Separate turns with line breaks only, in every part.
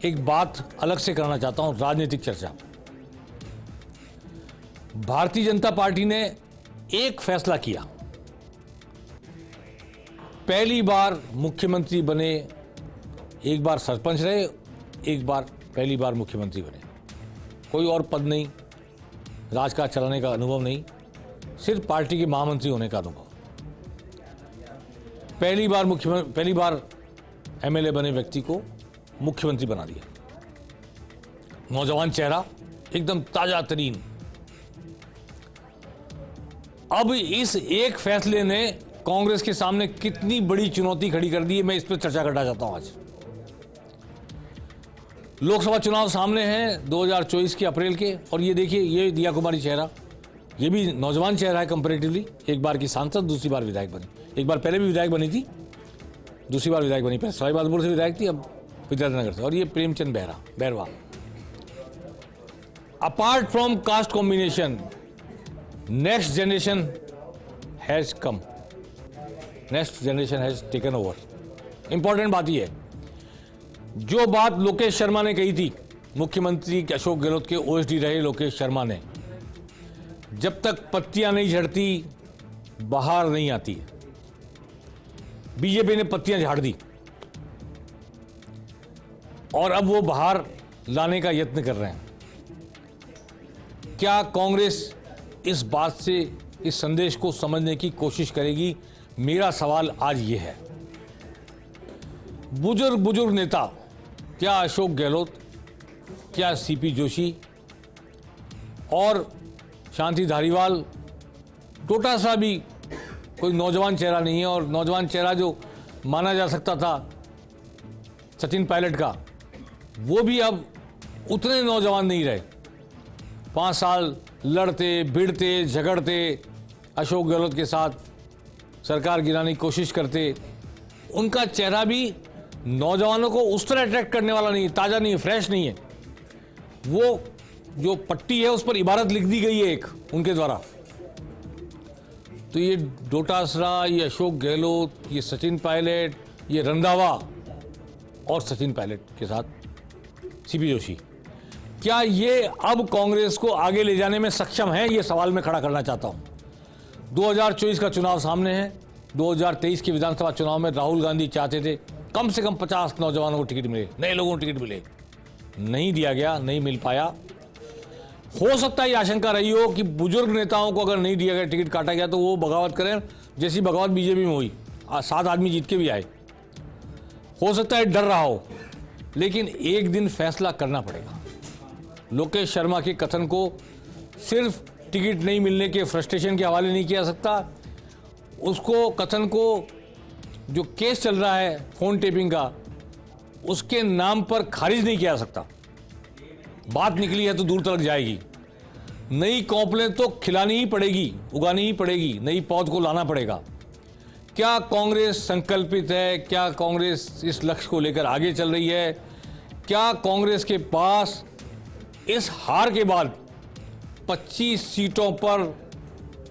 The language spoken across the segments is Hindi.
एक बात अलग से करना चाहता हूं, राजनीतिक चर्चा। भारतीय जनता पार्टी ने एक फैसला किया, पहली बार मुख्यमंत्री बने, एक बार सरपंच रहे, एक बार पहली बार मुख्यमंत्री बने। कोई और पद नहीं, राजकाज चलाने का अनुभव नहीं, सिर्फ पार्टी के महामंत्री होने का अनुभव। पहली बार एमएलए बने व्यक्ति को मुख्यमंत्री बना दिया। नौजवान चेहरा, एकदम ताजा तरीन। अब इस एक फैसले ने कांग्रेस के सामने कितनी बड़ी चुनौती खड़ी कर दी है, मैं इस पर चर्चा करना चाहता हूं। आज लोकसभा चुनाव सामने हैं 2024 के अप्रैल के, और ये देखिए, ये दिया कुमारी चेहरा, ये भी नौजवान चेहरा है कंपैरेटिवली। एक बार की सांसद, दूसरी बार विधायक बनी। एक बार पहले भी विधायक बनी थी, दूसरी बार विधायक बनी, पहले सवाईमाधोपुर से विधायक थी, अब विद्यार्थीनगर से। और ये Premchand Bairwa. Apart from cast combination, next generation has come, next generation has taken over. Important बात यह है, जो बात लोकेश शर्मा ने कही थी, मुख्यमंत्री अशोक गहलोत के ओएसडी रहे लोकेश शर्मा ने, जब तक पत्तियां नहीं झड़ती बाहर नहीं आती है। बीजेपी ने पत्तियां झाड़ दी और अब वो बाहर लाने का यत्न कर रहे हैं। क्या कांग्रेस इस बात से, इस संदेश को समझने की कोशिश करेगी? मेरा सवाल आज ये है। बुजुर्ग नेता, क्या अशोक गहलोत, क्या सीपी जोशी और शांति धारीवाल, छोटा सा भी कोई नौजवान चेहरा नहीं है। और नौजवान चेहरा जो माना जा सकता था सचिन पायलट का, वो भी अब उतने नौजवान नहीं रहे। 5 साल लड़ते भिड़ते झगड़ते अशोक गहलोत के साथ, सरकार गिराने की कोशिश करते, उनका चेहरा भी नौजवानों को उस तरह अट्रैक्ट करने वाला नहीं है, ताज़ा नहीं है, फ्रेश नहीं है। वो जो पट्टी है उस पर इबारत लिख दी गई है एक उनके द्वारा। तो ये डोटासरा, ये अशोक गहलोत, ये सचिन पायलट, ये रंधावा और सचिन पायलट के साथ सीपी जोशी, क्या ये अब कांग्रेस को आगे ले जाने में सक्षम है? ये सवाल मैं खड़ा करना चाहता हूं। 2024 का चुनाव सामने है। 2023 के विधानसभा चुनाव में राहुल गांधी चाहते थे कम से कम 50 नौजवानों को टिकट मिले, नए लोगों को टिकट मिले, नहीं दिया गया, नहीं मिल पाया। हो सकता है ये आशंका रही हो कि बुजुर्ग नेताओं को अगर नहीं दिया गया, टिकट काटा गया, तो वो बगावत करें, जैसी बगावत बीजेपी में हुई, 7 आदमी जीत के भी आए। हो सकता है डर रहा हो, लेकिन एक दिन फैसला करना पड़ेगा। लोकेश शर्मा के कथन को सिर्फ टिकट नहीं मिलने के फ्रस्ट्रेशन के हवाले नहीं किया सकता। उसको कथन को, जो केस चल रहा है फोन टेपिंग का, उसके नाम पर खारिज नहीं किया जा सकता। बात निकली है तो दूर तक जाएगी। नई कौपलें तो खिलानी ही पड़ेगी, उगानी ही पड़ेगी, नई पौध को लाना पड़ेगा। क्या कांग्रेस संकल्पित है? क्या कांग्रेस इस लक्ष्य को लेकर आगे चल रही है? क्या कांग्रेस के पास इस हार के बाद 25 सीटों पर,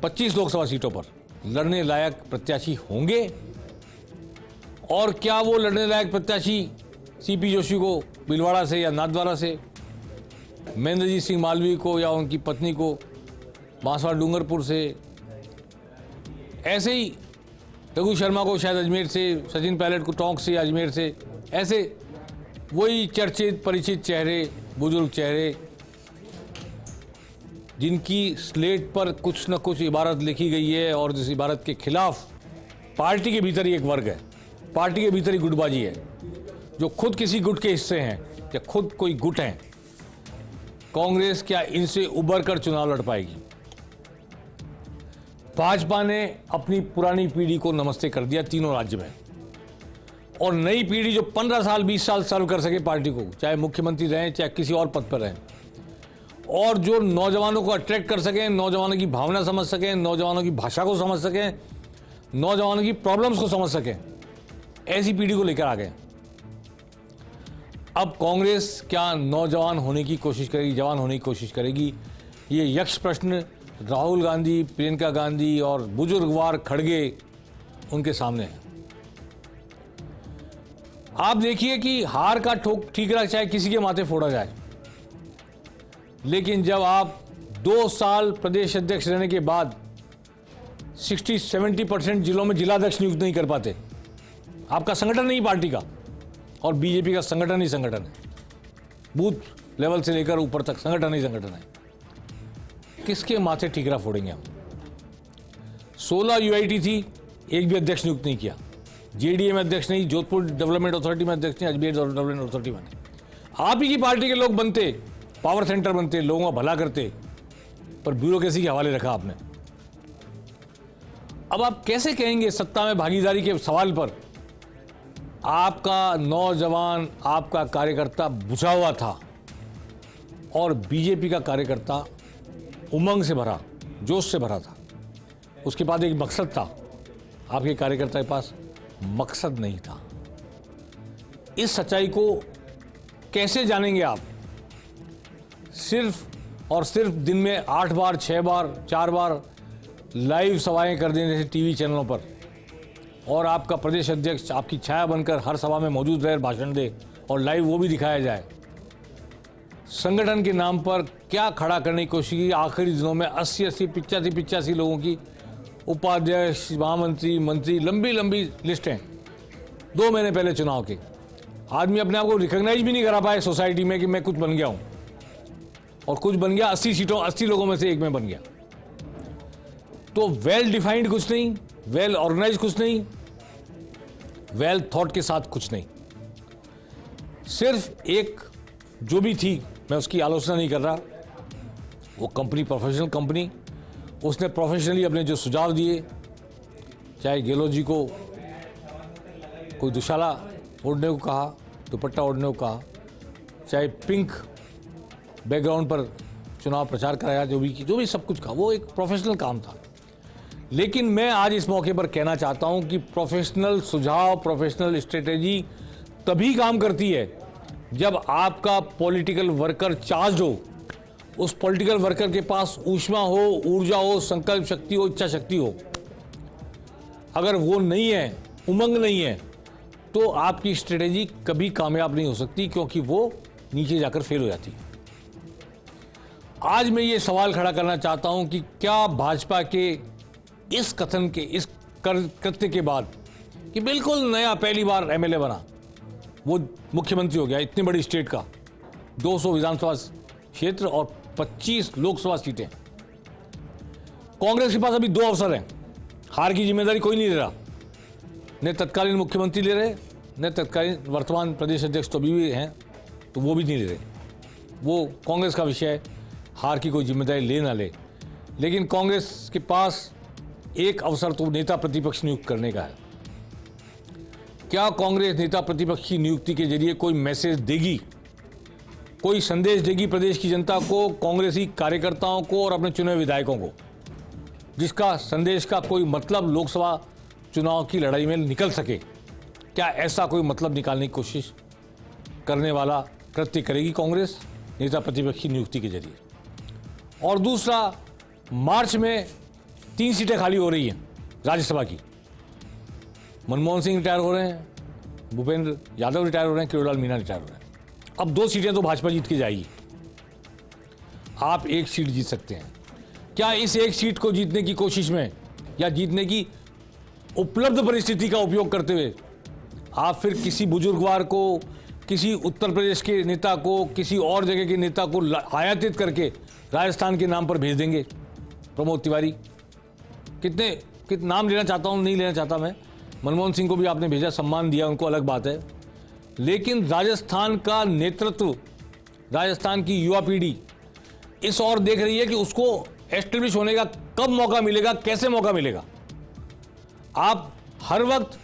25 लोकसभा सीटों पर लड़ने लायक प्रत्याशी होंगे? और क्या वो लड़ने लायक प्रत्याशी सीपी जोशी को भीलवाड़ा से या नाथद्वारा से, महेंद्रजीत सिंह मालवीय को या उनकी पत्नी को बांसवाड़ा डूंगरपुर से, ऐसे ही रघु शर्मा को शायद अजमेर से, सचिन पायलट को टोंक से, अजमेर से, ऐसे वही चर्चित परिचित चेहरे, बुजुर्ग चेहरे, जिनकी स्लेट पर कुछ न कुछ इबारत लिखी गई है और जिस इबारत के खिलाफ पार्टी के भीतर ही एक वर्ग है, पार्टी के भीतर ही गुटबाजी है, जो खुद किसी गुट के हिस्से हैं या खुद कोई गुट हैं। कांग्रेस क्या इनसे उबर कर चुनाव लड़ पाएगी? भाजपा ने अपनी पुरानी पीढ़ी को नमस्ते कर दिया तीनों राज्य में, और नई पीढ़ी जो 15 साल 20 साल सर्व कर सके पार्टी को, चाहे मुख्यमंत्री रहें चाहे किसी और पद पर रहें, और जो नौजवानों को अट्रैक्ट कर सकें, नौजवानों की भावना समझ सकें, नौजवानों की भाषा को समझ सकें, नौजवानों की प्रॉब्लम्स को समझ सकें, ऐसी पीढ़ी को लेकर आ गए। अब कांग्रेस क्या नौजवान होने की कोशिश करेगी, जवान होने की कोशिश करेगी? ये यक्ष प्रश्न राहुल गांधी, प्रियंका गांधी और बुजुर्गवार खड़गे उनके सामने है। आप देखिए कि हार का ठोक ठीकरा चाहे किसी के माथे फोड़ा जाए, लेकिन जब आप 2 साल प्रदेश अध्यक्ष रहने के बाद 60-70% जिलों में जिलाध्यक्ष नियुक्त नहीं कर पाते, आपका संगठन नहीं पार्टी का, और बीजेपी का संगठन ही संगठन है, बूथ लेवल से लेकर ऊपर तक संगठन ही संगठन है, किसके माथे ठीकरा फोड़ेंगे हम? 16 यूआईटी थी, एक भी अध्यक्ष नियुक्त नहीं किया। जेडीए में अध्यक्ष नहीं, जोधपुर डेवलपमेंट अथॉरिटी में अध्यक्ष नहीं, अजमेर डेवलपमेंट अथॉरिटी में नहीं। आप ही की पार्टी के लोग बनते, पावर सेंटर बनते, लोगों का भला करते, पर ब्यूरोक्रेसी के हवाले रखा आपने। अब आप कैसे कहेंगे सत्ता में भागीदारी के सवाल पर आपका नौजवान, आपका कार्यकर्ता बुझा हुआ था और बीजेपी का कार्यकर्ता उमंग से भरा, जोश से भरा था। उसके बाद एक मकसद था, आपके कार्यकर्ता के पास मकसद नहीं था। इस सच्चाई को कैसे जानेंगे आप? सिर्फ और सिर्फ दिन में 8 बार, 6 बार, 4 बार लाइव सभाएं कर देने से टीवी चैनलों पर, और आपका प्रदेश अध्यक्ष आपकी छाया बनकर हर सभा में मौजूद रहे, भाषण दे और लाइव वो भी दिखाया जाए। संगठन के नाम पर क्या खड़ा करने की कोशिश की? आखिरी दिनों में 80-80, 85-85 लोगों की उपाध्यक्ष, महामंत्री, मंत्री, लंबी लंबी लिस्ट हैं 2 महीने पहले चुनाव के। आदमी अपने आप को रिकॉग्नाइज भी नहीं करा पाए सोसाइटी में कि मैं कुछ बन गया हूं, और कुछ बन गया 80 सीटों, 80 लोगों में से एक में बन गया। तो वेल डिफाइंड कुछ नहीं, वेल ऑर्गेनाइज कुछ नहीं, वेल थॉट के साथ कुछ नहीं। सिर्फ एक जो भी थी, मैं उसकी आलोचना नहीं कर रहा, वो कंपनी प्रोफेशनल कंपनी, उसने प्रोफेशनली अपने जो सुझाव दिए, चाहे गहलोत जी को कोई दुशाला ओढ़ने को कहा, दुपट्टा ओढ़ने को कहा, चाहे पिंक बैकग्राउंड पर चुनाव प्रचार कराया, जो भी सब कुछ कहा, वो एक प्रोफेशनल काम था। लेकिन मैं आज इस मौके पर कहना चाहता हूं कि प्रोफेशनल सुझाव, प्रोफेशनल स्ट्रेटेजी तभी काम करती है जब आपका पॉलिटिकल वर्कर चार्ज हो, उस पॉलिटिकल वर्कर के पास ऊष्मा हो, ऊर्जा हो, संकल्प शक्ति हो, इच्छा शक्ति हो। अगर वो नहीं है, उमंग नहीं है, तो आपकी स्ट्रेटेजी कभी कामयाब नहीं हो सकती, क्योंकि वो नीचे जाकर फेल हो जाती है। आज मैं ये सवाल खड़ा करना चाहता हूं कि क्या भाजपा के इस कथन के, इस कृत्य के बाद कि बिल्कुल नया पहली बार एमएलए बना, वो मुख्यमंत्री हो गया इतनी बड़ी स्टेट का, 200 विधानसभा क्षेत्र और 25 लोकसभा सीटें, कांग्रेस के पास अभी 2 अवसर हैं, हार की जिम्मेदारी कोई नहीं ले रहा, न तत्कालीन मुख्यमंत्री ले रहे, न तत्कालीन वर्तमान प्रदेश अध्यक्ष तो अभी भी हैं, तो वो भी नहीं ले रहे। वो कांग्रेस का विषय है, हार की कोई जिम्मेदारी ले ना ले, लेकिन कांग्रेस के पास एक अवसर तो नेता प्रतिपक्ष नियुक्त करने का है। क्या कांग्रेस नेता प्रतिपक्ष की नियुक्ति के जरिए कोई मैसेज देगी, कोई संदेश देगी प्रदेश की जनता को, कांग्रेसी कार्यकर्ताओं को और अपने चुने विधायकों को, जिसका संदेश का कोई मतलब लोकसभा चुनाव की लड़ाई में निकल सके? क्या ऐसा कोई मतलब निकालने की कोशिश करने वाला कृत्य करेगी कांग्रेस नेता प्रतिपक्ष की नियुक्ति के जरिए? और दूसरा, मार्च में 3 सीटें खाली हो रही हैं राज्यसभा की। मनमोहन सिंह रिटायर हो रहे हैं, भूपेंद्र यादव रिटायर हो रहे हैं, किरोड़ीलाल मीणा रिटायर हो रहे हैं। अब 2 सीटें तो भाजपा जीत के जाएगी, आप 1 सीट जीत सकते हैं। क्या इस 1 सीट को जीतने की कोशिश में या जीतने की उपलब्ध परिस्थिति का उपयोग करते हुए आप फिर किसी बुजुर्गवार को, किसी उत्तर प्रदेश के नेता को, किसी और जगह के नेता को आयातित करके राजस्थान के नाम पर भेज देंगे? प्रमोद तिवारी, कितने नाम लेना चाहता हूं, नहीं लेना चाहता मैं, मनमोहन सिंह को भी आपने भेजा, सम्मान दिया उनको, अलग बात है, लेकिन राजस्थान का नेतृत्व, राजस्थान की युवा पीढ़ी इस ओर देख रही है कि उसको एस्टेब्लिश होने का कब मौका मिलेगा, कैसे मौका मिलेगा। आप हर वक्त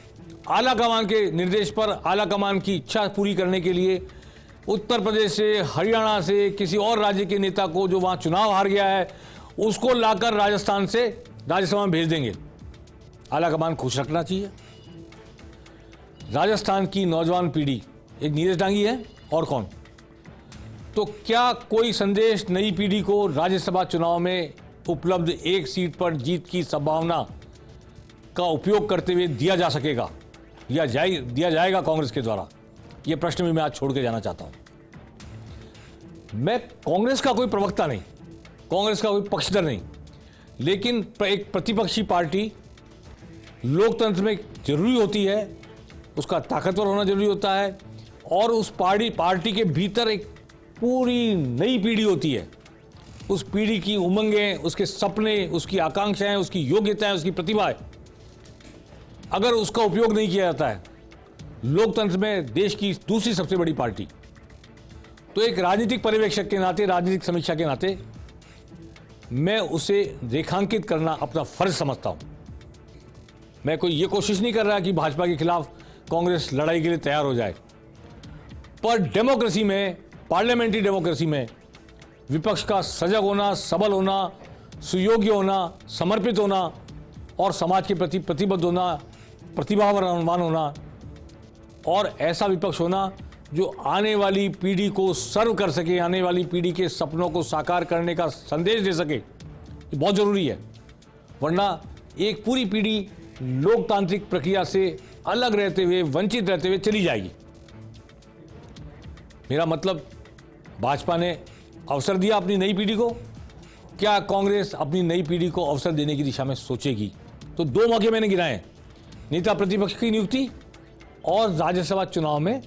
आला कमान के निर्देश पर, आला कमान की इच्छा पूरी करने के लिए उत्तर प्रदेश से, हरियाणा से, किसी और राज्य के नेता को जो वहां चुनाव हार गया है उसको लाकर राजस्थान से राज्यसभा में भेज देंगे। आला कमान खुश रखना चाहिए। राजस्थान की नौजवान पीढ़ी एक नीरज डांगी है, और कौन? तो क्या कोई संदेश नई पीढ़ी को राज्यसभा चुनाव में उपलब्ध 1 सीट पर जीत की संभावना का उपयोग करते हुए दिया जा सकेगा या दिया जाएगा कांग्रेस के द्वारा? ये प्रश्न भी मैं आज छोड़ के जाना चाहता हूं। मैं कांग्रेस का कोई प्रवक्ता नहीं, कांग्रेस का कोई पक्षधर नहीं, लेकिन एक प्रतिपक्षी पार्टी लोकतंत्र में जरूरी होती है, उसका ताकतवर होना जरूरी होता है, और उस पार्टी के भीतर एक पूरी नई पीढ़ी होती है। उस पीढ़ी की उमंगें, उसके सपने, उसकी आकांक्षाएं, उसकी योग्यताएं, उसकी प्रतिभाएं, अगर उसका उपयोग नहीं किया जाता है लोकतंत्र में देश की दूसरी सबसे बड़ी पार्टी, तो एक राजनीतिक पर्यवेक्षक के नाते, राजनीतिक समीक्षा के नाते मैं उसे रेखांकित करना अपना फर्ज समझता हूं। मैं कोई ये कोशिश नहीं कर रहा कि भाजपा के खिलाफ कांग्रेस लड़ाई के लिए तैयार हो जाए, पर डेमोक्रेसी में, पार्लियामेंट्री डेमोक्रेसी में विपक्ष का सजग होना, सबल होना, सुयोग्य होना, समर्पित होना और समाज के प्रति प्रतिबद्ध होना, प्रतिभावान होना, और ऐसा विपक्ष होना जो आने वाली पीढ़ी को सर्व कर सके, आने वाली पीढ़ी के सपनों को साकार करने का संदेश दे सके, ये बहुत जरूरी है। वरना एक पूरी पीढ़ी लोकतांत्रिक प्रक्रिया से अलग रहते हुए, वंचित रहते हुए चली जाएगी। मेरा मतलब, भाजपा ने अवसर दिया अपनी नई पीढ़ी को, क्या कांग्रेस अपनी नई पीढ़ी को अवसर देने की दिशा में सोचेगी? तो दो मौके मैंने गिनाए, नेता प्रतिपक्ष की नियुक्ति और राज्यसभा चुनाव में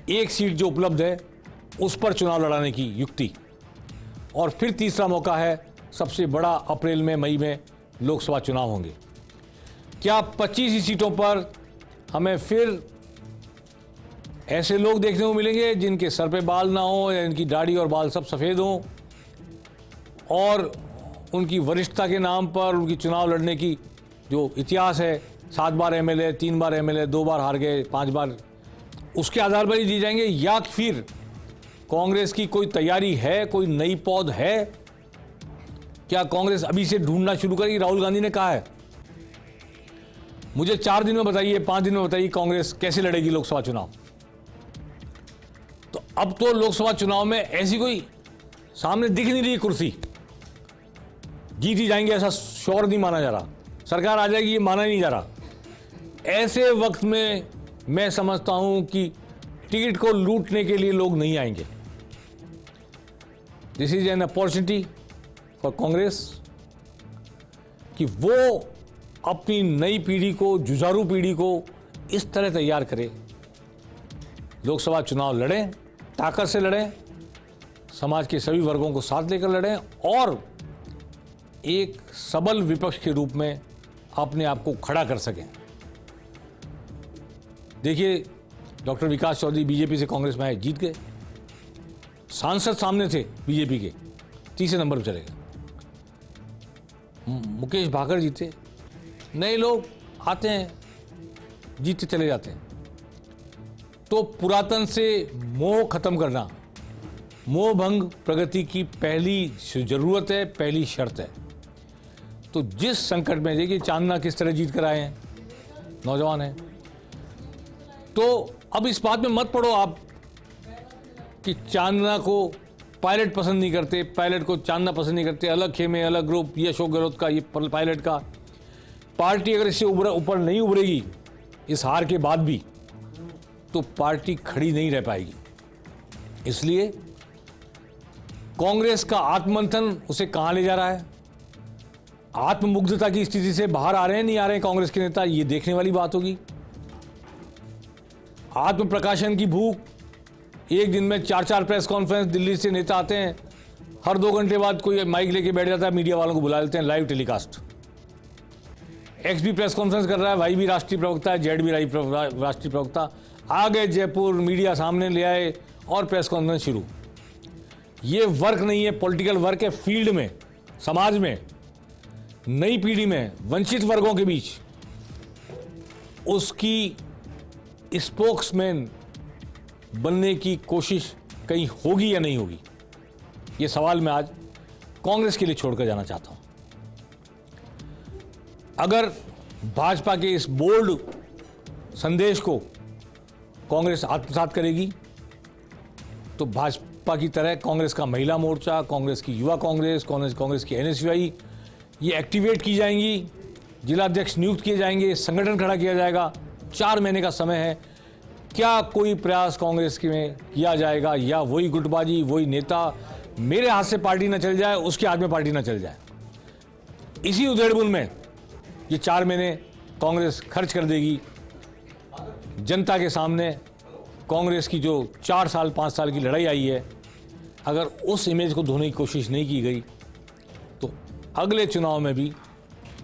एक सीट जो उपलब्ध है उस पर चुनाव लड़ाने की युक्ति, और फिर तीसरा मौका है सबसे बड़ा, अप्रैल में, मई में लोकसभा चुनाव होंगे। क्या 25 ही सीटों पर हमें फिर ऐसे लोग देखने को मिलेंगे जिनके सर पे बाल ना हो, या इनकी दाढ़ी और बाल सब सफ़ेद हों, और उनकी वरिष्ठता के नाम पर उनकी चुनाव लड़ने की जो इतिहास है, 7 बार एमएलए, 3 बार एमएलए, 2 बार हार गए, 5 बार, उसके आधार पर ही दी जाएंगे? या फिर कांग्रेस की कोई तैयारी है, कोई नई पौध है? क्या कांग्रेस अभी से ढूंढना शुरू करेगी? राहुल गांधी ने कहा है, मुझे 4 दिन में बताइए, 5 दिन में बताइए कांग्रेस कैसे लड़ेगी लोकसभा चुनाव। तो अब तो लोकसभा चुनाव में ऐसी कोई सामने दिख नहीं रही कुर्सी, जीत ही जाएंगे ऐसा श्योर नहीं माना जा रहा, सरकार आ जाएगी ये माना ही नहीं जा रहा। ऐसे वक्त में मैं समझता हूं कि टिकट को लूटने के लिए लोग नहीं आएंगे। This is an opportunity for Congress कि वो अपनी नई पीढ़ी को, जुझारू पीढ़ी को इस तरह तैयार करे, लोकसभा चुनाव लड़ें, ताकत से लड़ें, समाज के सभी वर्गों को साथ लेकर लड़ें, और एक सबल विपक्ष के रूप में अपने आप को खड़ा कर सकें। देखिए, डॉक्टर विकास चौधरी बीजेपी से कांग्रेस में आए, जीत गए, सांसद सामने थे बीजेपी के, तीसरे नंबर पर चले गए। मुकेश भाकर जीते, नए लोग आते हैं, जीतते चले जाते हैं। तो पुरातन से मोह खत्म करना, मोह भंग प्रगति की पहली जरूरत है, पहली शर्त है। तो जिस संकट में, देखिए चांदना किस तरह जीत कर आए हैं, नौजवान हैं, तो अब इस बात में मत पड़ो आप कि चांदना को पायलट पसंद नहीं करते, पायलट को चांदना पसंद नहीं करते, अलग खेमे, अलग ग्रुप, ये अशोक गहलोत का, ये पायलट का। पार्टी अगर इससे ऊपर नहीं उभरेगी इस हार के बाद भी, तो पार्टी खड़ी नहीं रह पाएगी। इसलिए कांग्रेस का आत्ममंथन उसे कहां ले जा रहा है, आत्ममुग्धता की स्थिति से बाहर आ रहे हैं, नहीं आ रहे हैं कांग्रेस के नेता, ये देखने वाली बात होगी। आत्म प्रकाशन की भूख, एक दिन में 4-4 प्रेस कॉन्फ्रेंस दिल्ली से नेता आते हैं, हर 2 घंटे बाद कोई माइक लेके बैठ जाता है, मीडिया वालों को बुला लेते हैं, लाइव टेलीकास्ट। एक्स भी प्रेस कॉन्फ्रेंस कर रहा है, वाई भी राष्ट्रीय प्रवक्ता है, जेड भी राष्ट्रीय प्रवक्ता, आ गए जयपुर, मीडिया सामने ले आए और प्रेस कॉन्फ्रेंस शुरू। ये वर्क नहीं है, पॉलिटिकल वर्क है फील्ड में, समाज में, नई पीढ़ी में, वंचित वर्गों के बीच उसकी स्पोक्समैन बनने की कोशिश कहीं होगी या नहीं होगी, ये सवाल मैं आज कांग्रेस के लिए छोड़कर जाना चाहता हूं। अगर भाजपा के इस बोल्ड संदेश को कांग्रेस आत्मसात करेगी, तो भाजपा की तरह कांग्रेस का महिला मोर्चा, कांग्रेस की युवा कांग्रेस, कांग्रेस की एनएसयूआई, ये एक्टिवेट की जाएंगी, जिलाध्यक्ष नियुक्त किए जाएंगे, संगठन खड़ा किया जाएगा। 4 महीने का समय है, क्या कोई प्रयास कांग्रेस में किया जाएगा या वही गुटबाजी, वही नेता, मेरे हाथ से पार्टी ना चल जाए, उसके हाथ में पार्टी ना चल जाए। इसी उधेड़बुन में ये 4 महीने कांग्रेस खर्च कर देगी जनता के सामने। कांग्रेस की जो 4 साल 5 साल की लड़ाई आई है, अगर उस इमेज को धोने की कोशिश नहीं की गई तो अगले चुनाव में भी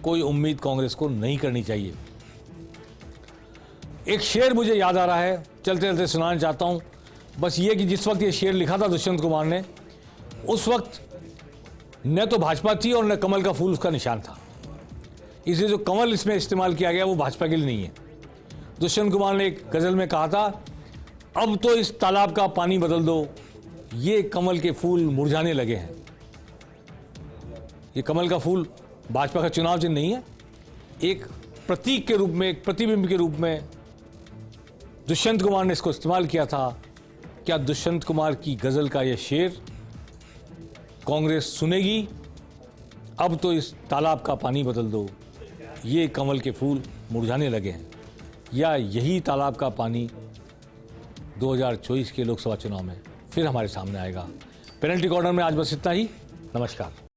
कोई उम्मीद कांग्रेस को नहीं करनी चाहिए। एक शेर मुझे याद आ रहा है, चलते चलते सुनाना चाहता हूं। बस ये कि जिस वक्त ये शेर लिखा था दुष्यंत कुमार ने, उस वक्त न तो भाजपा थी और न कमल का फूल उसका निशान था। इसलिए जो कमल इसमें इस्तेमाल किया गया वो भाजपा के लिए नहीं है। दुष्यंत कुमार ने एक गजल में कहा था, अब तो इस तालाब का पानी बदल दो, ये कमल के फूल मुरझाने लगे हैं। ये कमल का फूल भाजपा का चुनाव चिन्ह नहीं है, एक प्रतीक के रूप में, एक प्रतिबिंब के रूप में दुष्यंत कुमार ने इसको इस्तेमाल किया था। क्या दुष्यंत कुमार की गजल का यह शेर कांग्रेस सुनेगी? अब तो इस तालाब का पानी बदल दो, ये कमल के फूल मुरझाने लगे हैं, या यही तालाब का पानी 2024 के लोकसभा चुनाव में फिर हमारे सामने आएगा। पेनल्टी कॉर्नर में आज बस इतना ही। नमस्कार।